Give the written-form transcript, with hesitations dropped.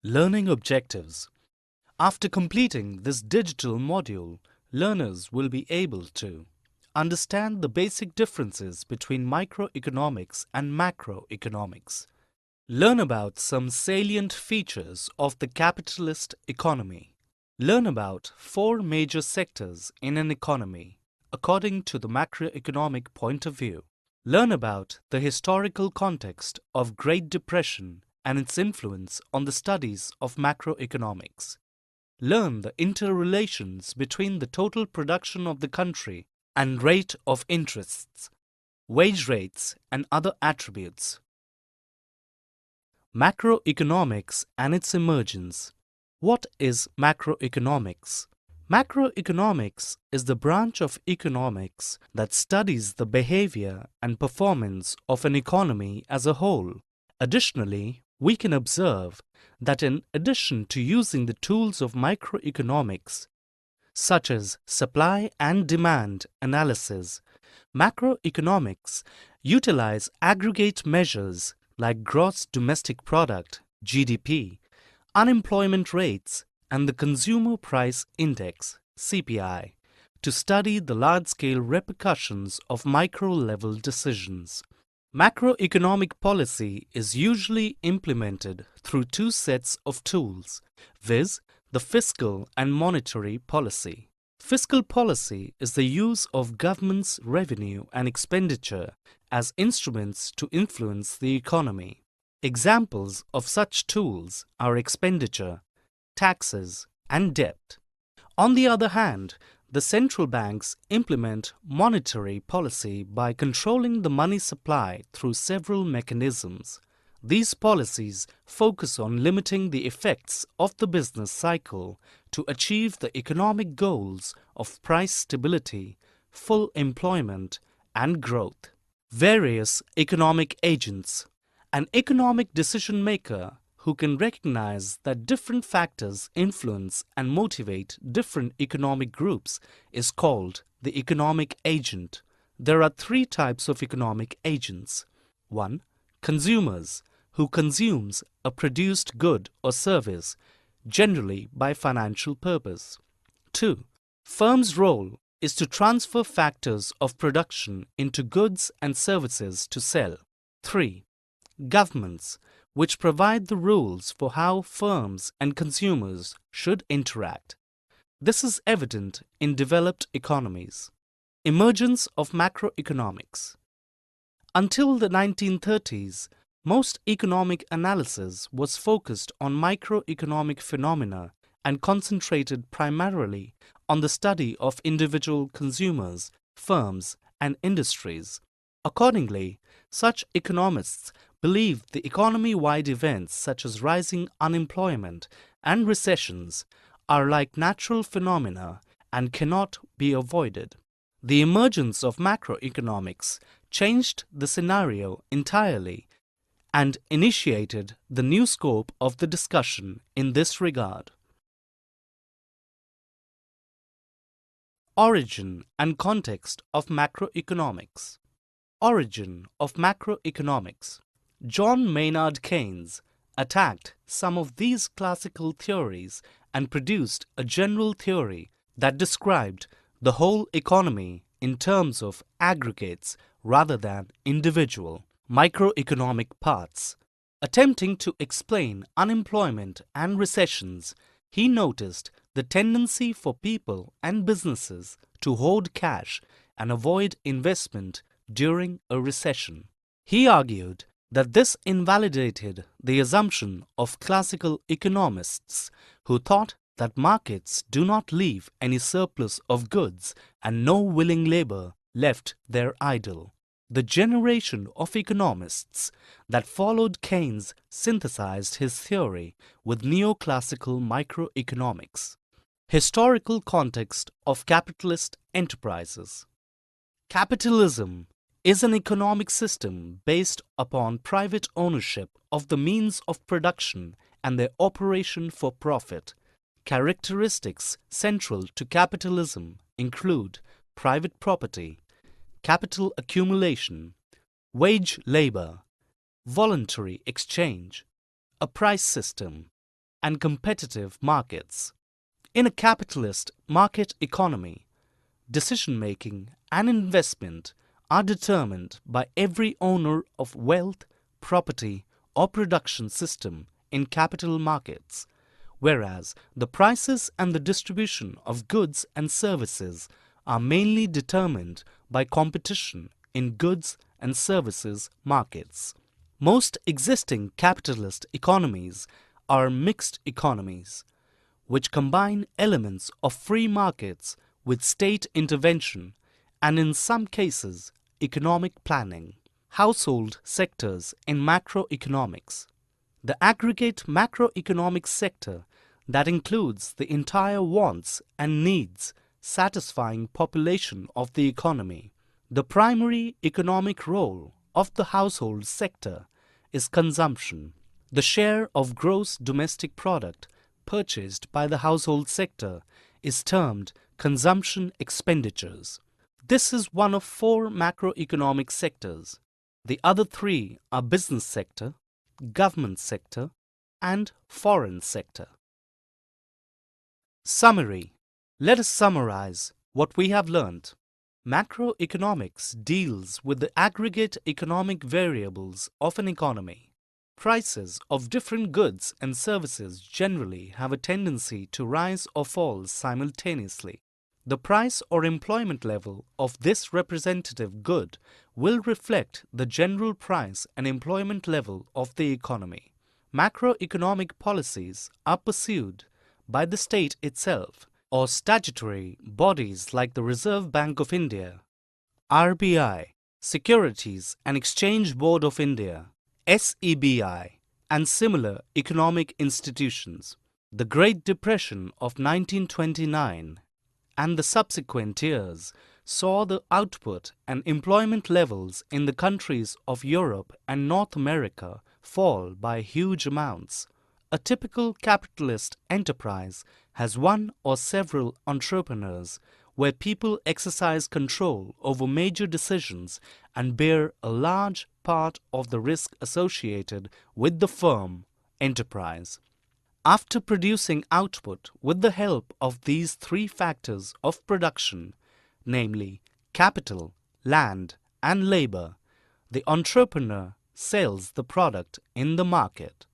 Learning objectives. After completing this digital module, learners will be able to understand the basic differences between microeconomics and macroeconomics, learn about some salient features of the capitalist economy, learn about four major sectors in an economy according to the macroeconomic point of view, learn about the historical context of Great Depression and its influence on the studies of macroeconomics. Learn the interrelations between the total production of the country and rate of interests, wage rates, and other attributes. Macroeconomics and its emergence. What is macroeconomics? Macroeconomics is the branch of economics that studies the behavior and performance of an economy as a whole. Additionally, we can observe that in addition to using the tools of microeconomics, such as supply and demand analysis, macroeconomics utilize aggregate measures like gross domestic product, GDP, unemployment rates, and the Consumer Price Index, CPI, to study the large-scale repercussions of micro-level decisions. Macroeconomic policy is usually implemented through two sets of tools, viz., the fiscal and monetary policy. Fiscal policy is the use of government's revenue and expenditure as instruments to influence the economy. Examples of such tools are expenditure, taxes, and debt. On the other hand, the central banks implement monetary policy by controlling the money supply through several mechanisms. These policies focus on limiting the effects of the business cycle to achieve the economic goals of price stability, full employment, and growth. Various economic agents. An economic decision maker who can recognize that different factors influence and motivate different economic groups is called the economic agent. There are three types of economic agents. 1. Consumers, who consumes a produced good or service, generally by financial purpose. 2. Firm's role is to transfer factors of production into goods and services to sell. 3. Governments, which provide the rules for how firms and consumers should interact. This is evident in developed economies. Emergence of macroeconomics. Until the 1930s, most economic analysis was focused on microeconomic phenomena and concentrated primarily on the study of individual consumers, firms, and industries. Accordingly, such economists believed the economy-wide events such as rising unemployment and recessions are like natural phenomena and cannot be avoided. The emergence of macroeconomics changed the scenario entirely and initiated the new scope of the discussion in this regard. Origin and context of macroeconomics. Origin of macroeconomics. John Maynard Keynes attacked some of these classical theories and produced a general theory that described the whole economy in terms of aggregates rather than individual microeconomic parts. Attempting to explain unemployment and recessions, he noticed the tendency for people and businesses to hoard cash and avoid investment during a recession. He argued that this invalidated the assumption of classical economists who thought that markets do not leave any surplus of goods and no willing labor left there idle. The generation of economists that followed Keynes synthesized his theory with neoclassical microeconomics. Historical context of capitalist enterprises. Capitalism is an economic system based upon private ownership of the means of production and their operation for profit. Characteristics central to capitalism include private property, capital accumulation, wage labor, voluntary exchange, a price system, and competitive markets. In a capitalist market economy, decision-making and investment are determined by every owner of wealth, property, or production system in capital markets, whereas the prices and the distribution of goods and services are mainly determined by competition in goods and services markets. Most existing capitalist economies are mixed economies, which combine elements of free markets with state intervention and, in some cases, economic planning. Household sectors in macroeconomics. The aggregate macroeconomic sector that includes the entire wants and needs satisfying population of the economy. The primary economic role of the household sector is consumption. The share of gross domestic product purchased by the household sector is termed consumption expenditures. This is one of four macroeconomic sectors. The other three are business sector, government sector, and foreign sector. Summary. Let us summarize what we have learned. Macroeconomics deals with the aggregate economic variables of an economy. Prices of different goods and services generally have a tendency to rise or fall simultaneously. The price or employment level of this representative good will reflect the general price and employment level of the economy. Macroeconomic policies are pursued by the state itself or statutory bodies like the Reserve Bank of India, RBI, Securities and Exchange Board of India, SEBI, and similar economic institutions. The Great Depression of 1929 and the subsequent years saw the output and employment levels in the countries of Europe and North America fall by huge amounts. A typical capitalist enterprise has one or several entrepreneurs where people exercise control over major decisions and bear a large part of the risk associated with the firm enterprise. After producing output with the help of these three factors of production, namely capital, land, and labor, the entrepreneur sells the product in the market.